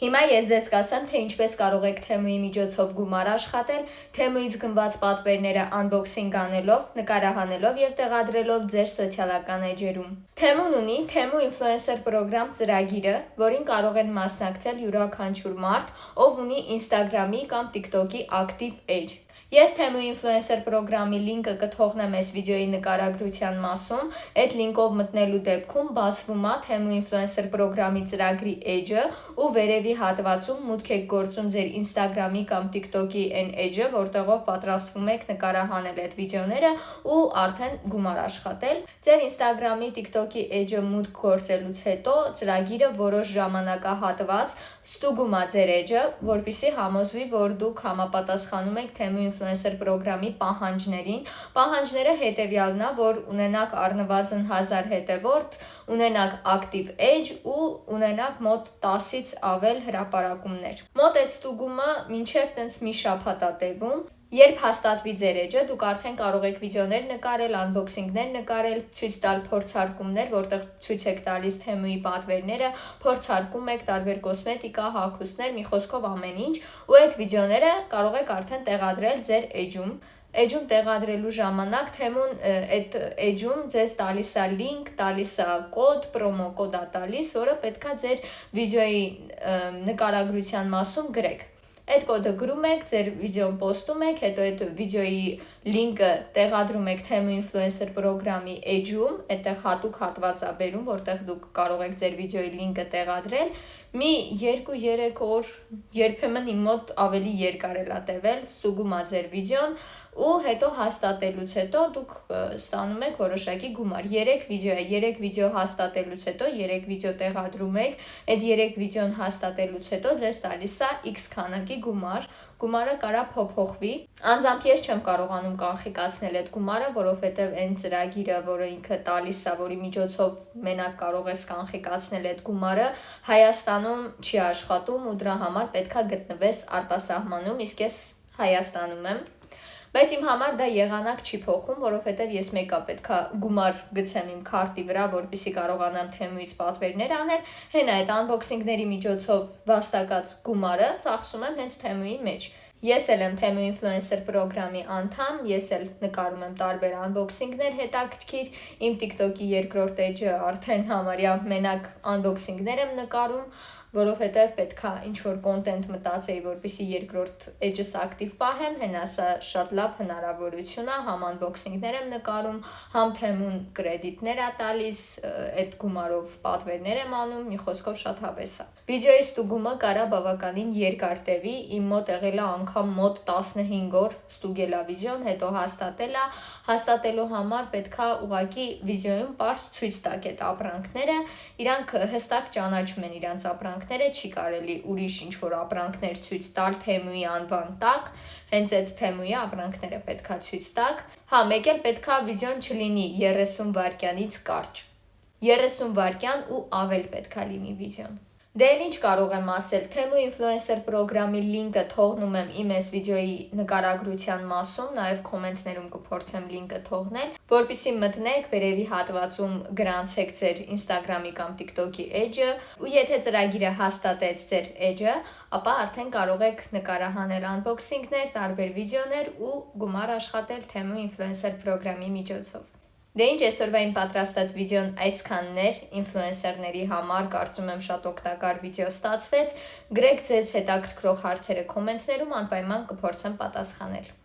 Հիմա ես ձեզ կասեմ, թե ինչպես կարող եք Թեմուի միջոցով գումար աշխատել, Թեմուից գնված պատվերները unboxing անելով, նկարահանելով եւ տեղադրելով ձեր սոցիալական էջերում։ Թեմուն ունի Թեմու Influencer Program ծրագիրը, որին կարող են մասնակցել յուրաքանչյուր մարդ, ով ունի Instagram-ի կամ TikTok-ի ակտիվ էջ։ Ես Թեմու Influencer Program-ի լինկը կթողնեմ այս վիդեոյի նկարագրության մասում, այդ լինկով մտնելու դեպքում բացվում է Թեմու Influencer Program-ի ծրագրի էջը ու վերևի հատվածում մուտք եք գործում ձեր Instagram-ի կամ TikTok-ի այն էջը, որտեղով պատրաստվում եք նկարահանել այդ վիդեոները ու արդեն գումար աշխատել։ Ձեր Instagram-ի, TikTok-ի էջը մուտք գործելուց հետո ծրագիրը որոշ ժամանակահատված ստուգում է ձեր էջը, որպեսզի համոզվի, որ դուք համապատասխանում եք Թեմու Influencer Program-ի պահանջներին։ Պահանջները հետևյալն է, որ ունենաք առնվազն 1000 հետևորդ, ունենաք ակտիվ էջ ու ունենաք մոտ 10-ից ավել հրապարակումներ։ Մոտ այդ ստուգումը մինչև տենց մի շաբաթ է տևում։ Երբ հաստատվի ձեր էջը, դուք արդեն կարող եք վիդեոներ նկարել, unboxing-ներ նկարել, ցույց տալ փորձարկումներ, որտեղ ցույց եք տալիս Թեմուի պատվերները, փորձարկում եք տարբեր կոսմետիկա, հագուստներ, մի խոսքով ամեն ինչ, ու այդ վիդեոները կարող եք արդեն տեղադրել ձեր էջում։ Էջում տեղադրելու ժամանակ Թեմուն այդ էջում ձեզ տալիս է լինք, տալիս է կոդ, պրոմո կոդ է տալիս, որը պետքա ձեր վիդեոյի նկարագրության մասում գրեք։ Այդ կոդը գրում եք, ձեր վիդեոն պոստում եք, հետո այդ վիդեոյի լինկը տեղադրում եք Թեմու Influencer Program-ի էջում, այդտեղ հատուկ հատված է բերում, որտեղ դուք կարող եք ձեր վիդեոյի լինկը տեղադրել։ Մի 2-3 օր, երբեմն իմ մոտ ավելի երկար է տևել, ստուգում է ձեր վիդեոն ու հետո հաստատելուց հետո դուք ստանում եք որոշակի գումար։ 3 վիդեո է, 3 վիդեո հաստատելուց հետո 3 վիդեո տեղադրում եք, այդ 3 վիդեոն հաստատելուց հետո ձեզ տալիս է X քանակի գումար։ Գումարը կարա փոփոխվի։ Անձամբ ես չեմ կարողանում կանխիկացնել այդ գումարը, որովհետև այն ծրագիրը, որը ինքը տալիս է, որի միջոցով մենակ կարող ես կանխիկացնել այդ գումարը, Հայաստանում չի աշխատում ու դրա համար պետքա գտնվես արտասահմանում, իսկ ես Հայաստանում եմ։ Բայց իմ համար դա եղանակ չի փոխում, որովհետև ես մեկա պետքա գումար գցեմ իմ քարտի վրա, որպեսզի կարողանամ Թեմուից պատվերներ անել, հենա այդ unboxing-ների միջոցով վաստակած գումարը ծախսում եմ հենց Թեմուի մեջ։ Ես էլ եմ Թեմու Influencer Program-ի անդամ, ես էլ նկարում եմ տարբեր unboxing-ներ հետաքրքիր, իմ TikTok-ի երկրորդ էջը արդեն համարյա մենակ unboxing-ներ եմ նկարում, որովհետև պետքա ինչ-որ կոնտենտ մտածեի, որպեսզի երկրորդ էջս ակտիվ պահեմ, հենա սա շատ լավ հնարավորություն է, համ unboxing-ներ եմ նկարում, համ Թեմուն կրեդիտներ է տալիս, այդ գումարով պատվերներ եմ անում, մի խոսքով շատ հավես է։ Վիդեոյի ստուգումը կարա բավականին երկար տևի, իմ մոտ եղել է անգամ մոտ 15 օր ստուգել է վիդեոն, հետո հաստատել է, հաստատելու համար պետքա ուղղակի վիդեոյում պարզ ցույց տակ այդ ապրանքները, իրանք հստակ ճանաչում են իրանց ապրանքները, չի կարելի ուրիշ ինչ-որ ապրանքներ ցույց տալ Թեմուի անվան տակ, հենց այդ Թեմուի ապրանքները պետքա ցույց տակ։ Հա, մեկ էլ պետքա վիդեոն չլինի 30 վայրկյանից կարճ։ 30 վայրկյան ու ավել պետքա լինի վիդեոն։ Դե էլ ինչ կարող եմ ասել, Թեմու Influencer Program-ի լինկը թողնում եմ իմ այս վիդեոյի նկարագրության մասում, նաև կոմենտներում կփորձեմ լինկը թողնել, որպեսզի մտնեք, վերևի հատվածում գրանցեք ձեր Instagram-ի կամ TikTok-ի էջը, ու եթե ծրագիրը հաստատեց ձեր էջը, ապա արդեն կարող եք նկարահանել unboxing-ներ, տարբեր վիդեոներ ու գումար աշխատել Թեմու Influencer Program-ի միջոցով։ Դե ինչ, այսօրվա իմ պատրաստած վիդեոն այսքանն էր, ինֆլուենսերների համար կարծում եմ շատ օգտակար վիդեո ստացվեց, գրեք ձեզ հետաքրքրող հարցերը կոմենտներում, անպայման կփորձեմ պատասխանել։